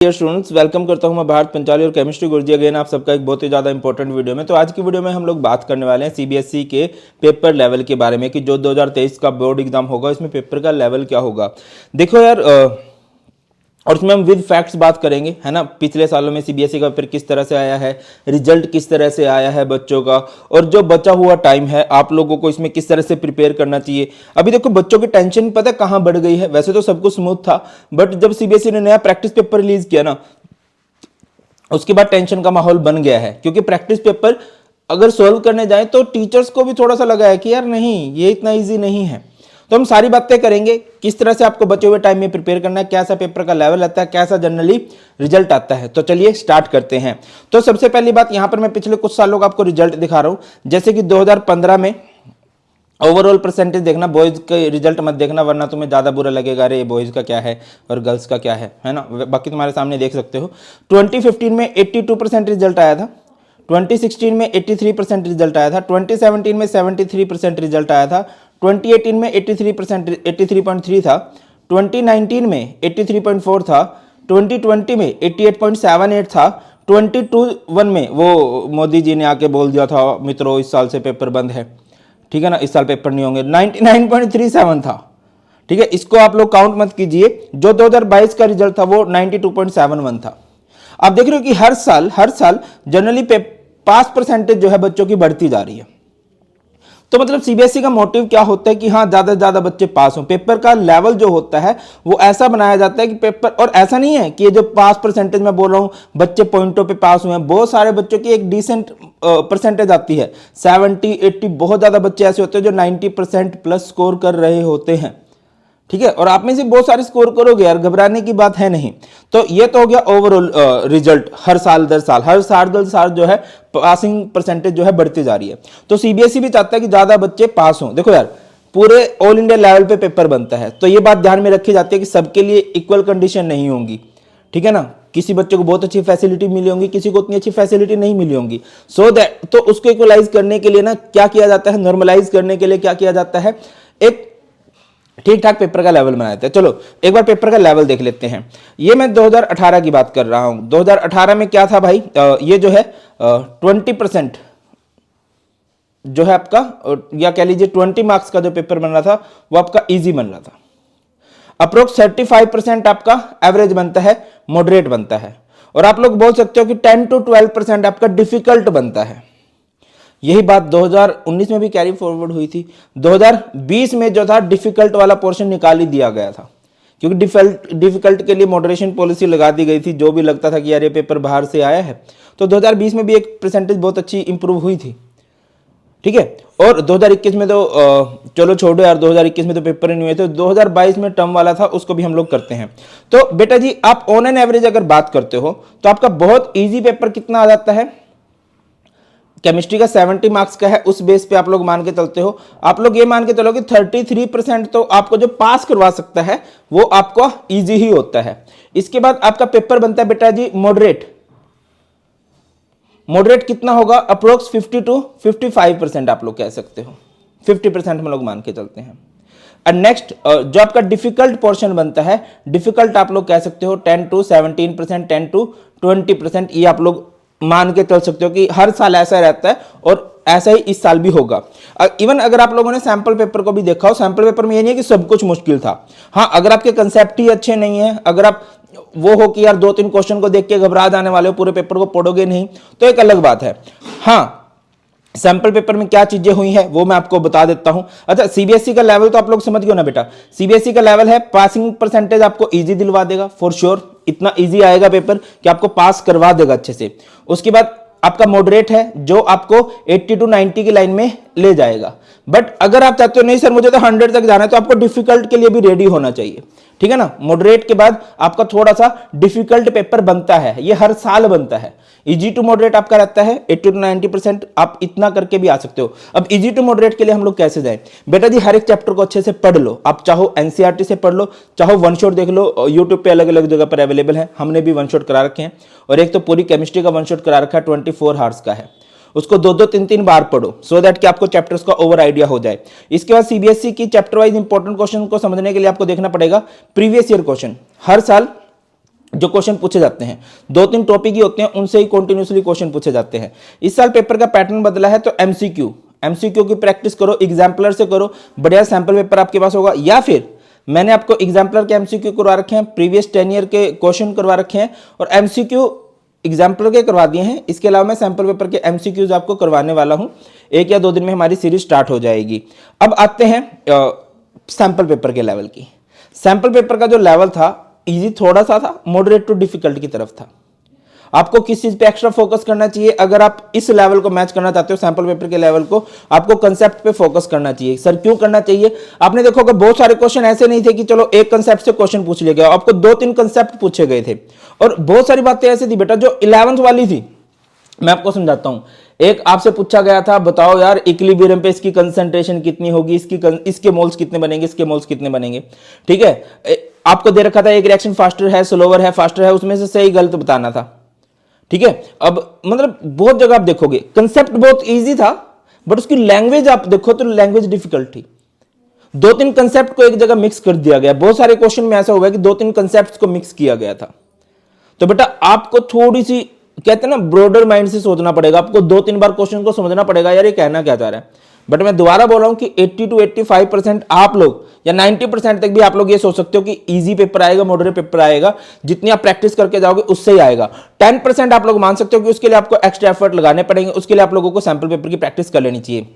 Dear students, welcome करता हूं मैं भारत पंचाली और केमिस्ट्री गुरुजी अगेन आप सबका एक बहुत ही ज़्यादा इंपॉर्टेंट वीडियो में। तो आज की वीडियो में हम लोग बात करने वाले हैं सीबीएसई के पेपर लेवल के बारे में कि जो 2023 का बोर्ड एग्जाम होगा इसमें पेपर का लेवल क्या होगा। देखो यार, और उसमें हम विद फैक्ट्स बात करेंगे, है ना। पिछले सालों में सीबीएसई का पेपर किस तरह से आया है, रिजल्ट किस तरह से आया है बच्चों का, और जो बचा हुआ टाइम है आप लोगों को इसमें किस तरह से प्रिपेयर करना चाहिए। अभी देखो बच्चों की टेंशन पता है कहाँ बढ़ गई है। वैसे तो सब कुछ स्मूथ था, बट जब सीबीएसई ने नया प्रैक्टिस पेपर रिलीज किया ना, उसके बाद टेंशन का माहौल बन गया है। क्योंकि प्रैक्टिस पेपर अगर सॉल्व करने जाए तो टीचर्स को भी थोड़ा सा लगा है कि यार नहीं, ये इतना इजी नहीं है। तो हम सारी बातें करेंगे किस तरह से आपको बचे हुए टाइम में प्रिपेयर करना है, कैसा पेपर का लेवल आता है, कैसा जनरली रिजल्ट आता है। तो चलिए स्टार्ट करते हैं। तो सबसे पहली बात, यहां पर मैं पिछले कुछ सालों का आपको रिजल्ट दिखा रहा हूं। जैसे कि 2015 में ओवरऑल परसेंटेज देखना, बॉयज के रिजल्ट मत देखना वरना तुम्हें ज्यादा बुरा लगेगा, अरे बॉयज का क्या है और गर्ल्स का क्या है ना। बाकी तुम्हारे सामने देख सकते हो। 2015 में 82% रिजल्ट आया था, 2016 में 83% रिजल्ट आया था, 2017 में 73% रिजल्ट आया था, 2018 में 83% 83.3 था, 2019 में 83.4 था, 2020 में 88.78 था, 2021 में वो मोदी जी ने आके बोल दिया था मित्रों इस साल से पेपर बंद है, ठीक है ना, इस साल पेपर नहीं होंगे, 99.37 था। ठीक है, इसको आप लोग काउंट मत कीजिए। जो 2022 का रिजल्ट था वो 92.71 था। आप देख रहे हो कि हर साल जनरली पास परसेंटेज जो है बच्चों की बढ़ती जा रही है। तो मतलब सीबीएसई का मोटिव क्या होता है कि हाँ ज्यादा से ज्यादा बच्चे पास हों। पेपर का लेवल जो होता है वो ऐसा बनाया जाता है कि पेपर, और ऐसा नहीं है कि ये जो पास परसेंटेज मैं बोल रहा हूं बच्चे पॉइंटों पे पास हुए हैं, बहुत सारे बच्चों की एक डिसेंट परसेंटेज आती है, 70 80। बहुत ज्यादा बच्चे ऐसे होते हैं जो 90% प्लस स्कोर कर रहे होते हैं। ठीक है, और आप में से बहुत सारे स्कोर करोगे यार, घबराने की बात है नहीं। तो ये तो हो गया ओवरऑल रिजल्ट। हर साल दर साल जो है पासिंग परसेंटेज जो है बढ़ती जा रही है। तो सीबीएसई भी चाहता है कि ज्यादा बच्चे पास हों। देखो यार, पूरे ऑल इंडिया लेवल पे पेपर बनता है तो ये बात ध्यान में रखी जाती है कि सबके लिए इक्वल कंडीशन नहीं होंगी, ठीक है ना। किसी बच्चे को बहुत अच्छी फैसिलिटी मिली होंगी, किसी को उतनी अच्छी फैसिलिटी नहीं मिली होंगी। सो दैट, तो उसको इक्वलाइज करने के लिए ना क्या किया जाता है, नॉर्मलाइज करने के लिए क्या किया जाता है, एक ठीक ठाक पेपर का लेवल बनाते हैं। चलो एक बार पेपर का लेवल देख लेते हैं। ये मैं 2018 की बात कर रहा हूं। 2018 में क्या था भाई, ये जो है 20% जो है आपका, या कह लीजिए 20 मार्क्स का जो पेपर बन रहा था वो आपका इजी बन रहा था। अप्रोक्स 35% आपका एवरेज बनता है, मॉडरेट बनता है, और आप लोग बोल सकते हो कि 10 to 12% आपका डिफिकल्ट बनता है। यही बात 2019 में भी कैरी फॉरवर्ड हुई थी। 2020 में जो था डिफिकल्ट वाला पोर्शन निकाल ही दिया गया था, क्योंकि डिफिकल्ट के लिए मॉडरेशन पॉलिसी लगा दी गई थी। जो भी लगता था कि यार ये पेपर बाहर से आया है, तो 2020 में भी एक परसेंटेज बहुत अच्छी इंप्रूव हुई थी, ठीक है। और 2021 में तो चलो छोड़ो यार, 2021 में तो पेपर ही नहीं हुए थे। 2022 में टर्म वाला था, उसको भी हम लोग करते हैं। तो बेटा जी, आप ऑन एन एवरेज अगर बात करते हो तो आपका बहुत ईजी पेपर कितना आ जाता है, केमिस्ट्री का 70 मार्क्स का है, उस बेस पे आप लोग मान के चलते हो। आप लोग ये मान के चलो कि 33% तो आपको जो पास करवा सकता है वो आपको इजी ही होता है। इसके बाद आपका पेपर बनता है बेटा जी मॉडरेट। मॉडरेट कितना होगा, अप्रोक्स 50 to 55% आप लोग कह सकते हो, 50% हम लोग मान के चलते हैं। और नेक्स्ट जो आपका डिफिकल्ट पोर्शन बनता है, डिफिकल्ट आप लोग कह सकते हो 10 to 17%, 10 to 20%, ये आप लोग मान के चल सकते हो कि हर साल ऐसा रहता है और ऐसा ही इस साल भी होगा। इवन अगर आप लोगों ने सैंपल पेपर को भी देखा हो, सैंपल पेपर में ये नहीं है कि सब कुछ मुश्किल था। हाँ, अगर आपके कंसेप्ट ही अच्छे नहीं है, अगर आप वो हो कि यार 2-3 क्वेश्चन को देख के घबरा जाने वाले हो, पूरे पेपर को पढ़ोगे नहीं, तो एक अलग बात है। हाँ, सैंपल पेपर में क्या चीजें हुई है वो मैं आपको बता देता हूं। अच्छा, सीबीएसई का लेवल तो आप लोग समझ गए ना बेटा। सीबीएसई का लेवल है पासिंग परसेंटेज आपको इजी दिलवा देगा फॉर श्योर। इतना इजी आएगा पेपर कि आपको पास करवा देगा अच्छे से। उसके बाद आपका मॉडरेट है जो आपको 80 to 90 की लाइन में ले जाएगा। बट अगर आप चाहते हो नहीं सर मुझे तो 100 तक जाना है, तो आपको डिफिकल्ट के लिए भी रेडी होना चाहिए, ठीक है ना। मॉडरेट के बाद आपका थोड़ा सा डिफिकल्ट पेपर बनता है, ये हर साल बनता है। इजी टू मॉडरेट आपका रहता है 80 to 90%, आप इतना करके भी आ सकते हो। अब इजी टू मॉडरेट के लिए हम लोग कैसे जाएं बेटा जी, हर एक चैप्टर को अच्छे से पढ़ लो। आप चाहो एनसीईआरटी से पढ़ लो, चाहो वन शॉट देख लो, यूट्यूब पे अलग अलग जगह पर अवेलेबल है। हमने भी वन शॉट करा रखे हैं, और एक तो पूरी केमिस्ट्री का वन शॉट करा रखा है 24 आवर्स का है। उसको 2-2 3-3 बार पढ़ो, सो दैट कि आपको चैप्टर्स का ओवर आइडिया हो जाए। इसके बाद सीबीएसई की चैप्टर वाइज इंपॉर्टेंट क्वेश्चन को समझने के लिए आपको देखना पड़ेगा प्रीवियस ईयर क्वेश्चन। हर साल जो क्वेश्चन पूछे जाते हैं 2-3 टॉपिक ही होते हैं, उनसे ही कंटिन्यूसली क्वेश्चन पूछे जाते हैं। इस साल पेपर का पैटर्न बदला है, तो एमसीक्यू की प्रैक्टिस करो, एग्जाम्पलर से करो, बढ़िया सैंपल पेपर आपके पास होगा। या फिर मैंने आपको एग्जाम्पलर के एमसीक्यू करवा रखे हैं, प्रीवियस 10 ईयर के क्वेश्चन करवा रखे हैं और एमसीक्यू एग्जाम्पलर के करवा दिए हैं। इसके अलावा मैं सैंपल पेपर के एमसीक्यूज आपको करवाने वाला हूं। 1 या 2 दिन में हमारी सीरीज स्टार्ट हो जाएगी। अब आते हैं सैंपल पेपर के लेवल की। सैंपल पेपर का जो लेवल था इजी थोड़ा सा था, मॉडरेट टू डिफिकल्ट की तरफ था। आपको किस चीज पे एक्स्ट्रा फोकस करना चाहिए? अगर आप इस लेवल को मैच करना चाहते हो सैंपल पेपर के लेवल को, आपको कंसेप्ट पे फोकस करना चाहिए। सर क्यों करना चाहिए? आपने देखो कि बहुत सारे क्वेश्चन ऐसे नहीं थे कि चलो एक कंसेप्ट से क्वेश्चन पूछ लिया गया, आपको 2-3 कंसेप्ट पूछे गए थे और बहुत सारी बातें ऐसी थी बेटा जो 11th वाली थी। मैं आपको समझाता हूं। एक आपसे पूछा गया था, बताओ यार इक्विलिब्रियम पे इसकी कंसंट्रेशन कितनी होगी, इसके मोल्स कितने बनेंगे, इसके मोल्स कितने बनेंगे। ठीक है, आपको दे रखा था एक रिएक्शन फास्टर है, स्लोवर है, फास्टर है, उसमें से सही गलत बताना था। ठीक है, अब मतलब बहुत जगह आप देखोगे कंसेप्ट बहुत इजी था, बट उसकी लैंग्वेज आप देखो तो लैंग्वेज डिफिकल्ट थी। 2-3 कंसेप्ट को एक जगह मिक्स कर दिया गया। बहुत सारे क्वेश्चन में ऐसा हुआ कि 2-3 कंसेप्ट को मिक्स किया गया था। तो बेटा आपको थोड़ी सी कहते हैं ना ब्रॉडर माइंड से सोचना पड़ेगा, आपको 2-3 बार क्वेश्चन को समझना पड़ेगा, यार ये कहना क्या चाह रहा है। बट मैं दोबारा बोल रहा हूं कि 80 to 85% आप लोग या 90% तक भी आप लोग ये सोच सकते हो कि इजी पेपर आएगा, मॉडरेट पेपर आएगा, जितनी आप प्रैक्टिस करके जाओगे उससे ही आएगा। 10% आप लोग मान सकते हो कि उसके लिए आपको एक्स्ट्रा एफर्ट लगाने पड़ेंगे, उसके लिए आप लोगों को सैंपल पेपर की प्रैक्टिस कर लेनी चाहिए।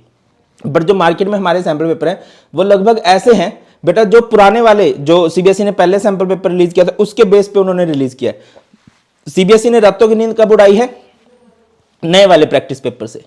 बट जो मार्केट में हमारे सैंपल पेपर है वो लगभग ऐसे हैं बेटा, जो पुराने वाले जो सीबीएसई ने पहले सैंपल पेपर रिलीज किया था उसके बेस पे उन्होंने रिलीज किया। सीबीएसई ने रातों की नींद कब उड़ाई है? नए वाले प्रैक्टिस पेपर से।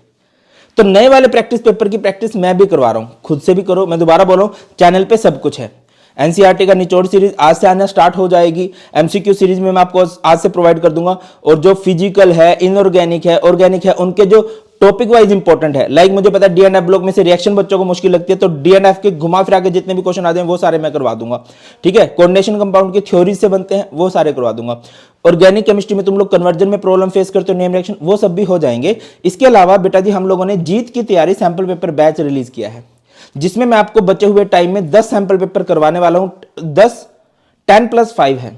तो नए वाले प्रैक्टिस पेपर की प्रैक्टिस मैं भी करवा रहा हूं, खुद से भी करो। मैं दोबारा बोल रहा हूं, चैनल पे सब कुछ है। एनसीईआरटी का निचोड़ सीरीज आज से आना स्टार्ट हो जाएगी। एमसीक्यू सीरीज में मैं आपको आज से प्रोवाइड कर दूंगा। और जो फिजिकल है, इनऑर्गेनिक है, ऑर्गेनिक है, उनके जो टॉपिक वाइज इंपॉर्टेंट है, लाइक मुझे पता है डी एंड एफ ब्लॉक में से रिएक्शन बच्चों को मुश्किल लगती है, तो डी एंड एफ के घुमा फिरा के जितने भी क्वेश्चन आते हैं वो सारे मैं करवा दूंगा। ठीक है, कोऑर्डिनेशन कंपाउंड की थ्योरी से बनते हैं वो सारे करवा दूंगा। ऑर्गेनिक केमिस्ट्री में तुम लोग कन्वर्जन में प्रॉब्लम फेस करते हो, नेम रिएक्शन, वो सब भी हो जाएंगे। इसके अलावा बेटा जी हम लोगों ने जीत की तैयारी सैंपल पेपर बैच रिलीज किया है, जिसमें मैं आपको बचे हुए टाइम में 10 सैंपल पेपर करवाने वाला हूं। 10+5 है,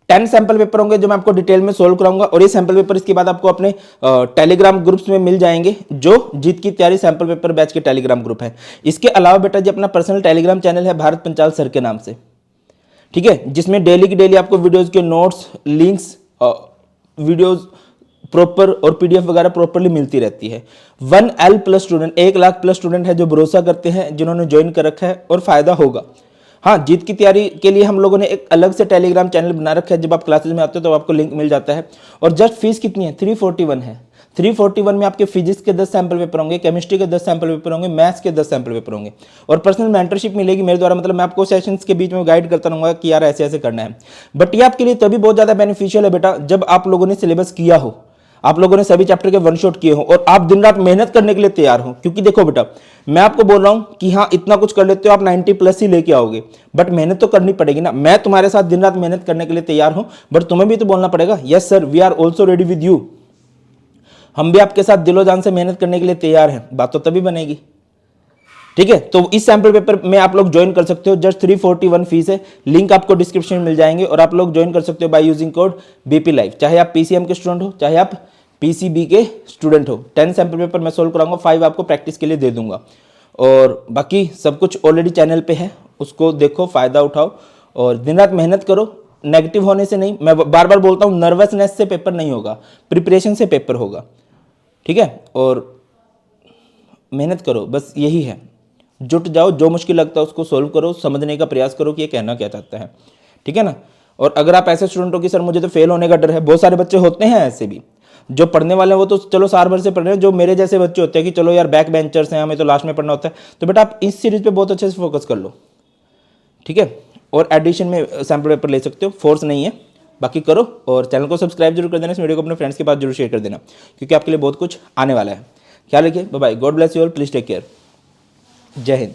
10 सैंपल पेपर होंगे जो मैं आपको डिटेल में सोल्व कराऊंगा। और ये सैंपल पेपर इसके बाद आपको अपने टेलीग्राम ग्रुप्स में मिल जाएंगे, जो जीत की तैयारी सैंपल पेपर बैच के टेलीग्राम ग्रुप है। इसके अलावा बेटा जी अपना पर्सनल टेलीग्राम चैनल है भारत पंचाल सर के नाम से। ठीक है, जिसमें डेली की डेली आपको वीडियोस के नोट्स, लिंक्स, वीडियोस प्रॉपर और पीडीएफ वगैरह प्रॉपरली मिलती रहती है। 1L+ student, 1 lakh plus student है जो भरोसा करते हैं, जिन्होंने ज्वाइन कर रखा है और फायदा होगा। हाँ, जीत की तैयारी के लिए हम लोगों ने एक अलग से टेलीग्राम चैनल बना रखा है। जब आप क्लासेस में आते हो तो आपको लिंक मिल जाता है। और जस्ट फीस कितनी है? 341 है। 341 में आपके फिजिक्स के 10 सैंपल पेपर होंगे, केमिस्ट्री के 10 सैंपल पेपर होंगे, मैथ्स के 10 सैंपल पेपर होंगे और पर्सनल मेंटरशिप मिलेगी मेरे द्वारा। मतलब मैं आपको सेशंस के बीच में गाइड करता रहूंगा कि यार ऐसे ऐसे करना है। बट ये आपके लिए तभी बहुत ज्यादा बेनिफिशियल है बेटा जब आप लोगों ने सिलेबस किया हो, आप लोगों ने सभी चैप्टर के वन शॉट किए हो और आप दिन रात मेहनत करने के लिए तैयार हो। क्योंकि देखो बेटा, मैं आपको बोल रहा हूं कि हाँ इतना कुछ कर लेते हो आप 90+ ही लेके आओगे, बट मेहनत तो करनी पड़ेगी ना। मैं तुम्हारे साथ दिन रात मेहनत करने के लिए तैयार हूं, बट तुम्हें भी तो बोलना पड़ेगा yes sir we are also ready with you. हम भी आपके साथ दिलो जान से मेहनत करने के लिए तैयार हैं, बात तो तभी बनेगी। ठीक है, तो इस सैंपल पेपर में आप लोग ज्वाइन कर सकते हो। जस्ट 341 फीस है, लिंक आपको डिस्क्रिप्शन में मिल जाएंगे और आप लोग ज्वाइन कर सकते हो by using code BP live. चाहे आप पीसीएम के स्टूडेंट हो, चाहे आप पीसीबी के स्टूडेंट हो। 10 सैंपल पेपर मैं सोल्व कराऊंगा, 5 आपको प्रैक्टिस के लिए दे दूंगा और बाकी सब कुछ ऑलरेडी चैनल पे है, उसको देखो, फायदा उठाओ और दिन रात मेहनत करो। नेगेटिव होने से नहीं, मैं बार बार बोलता हूँ, नर्वसनेस से पेपर नहीं होगा, प्रिपरेशन से पेपर होगा। ठीक है, और मेहनत करो, बस यही है। जुट जाओ, जो मुश्किल लगता है उसको सोल्व करो, समझने का प्रयास करो कि ये कहना क्या चाहता है। ठीक है ना। और अगर आप ऐसे स्टूडेंट हो कि सर मुझे तो फेल होने का डर है, बहुत सारे बच्चे होते हैं ऐसे भी, जो पढ़ने वाले हैं वो तो चलो साल भर से पढ़ रहे हैं। जो मेरे जैसे बच्चे होते हैं कि चलो यार बैक बेंचर्स हैं, हमें तो लास्ट में पढ़ना होता है, तो बेटा आप इस सीरीज पे बहुत अच्छे से फोकस कर लो। ठीक है, और एडिशन में सैंपल पेपर ले सकते हो, फोर्स नहीं है। बाकी करो और चैनल को सब्सक्राइब जरूर कर देना, इस वीडियो को अपने फ्रेंड्स के पास जरूर शेयर कर देना, क्योंकि आपके लिए बहुत कुछ आने वाला है। ख्याल रखिए, bye bye, God bless you all, please take care, जय हिंद।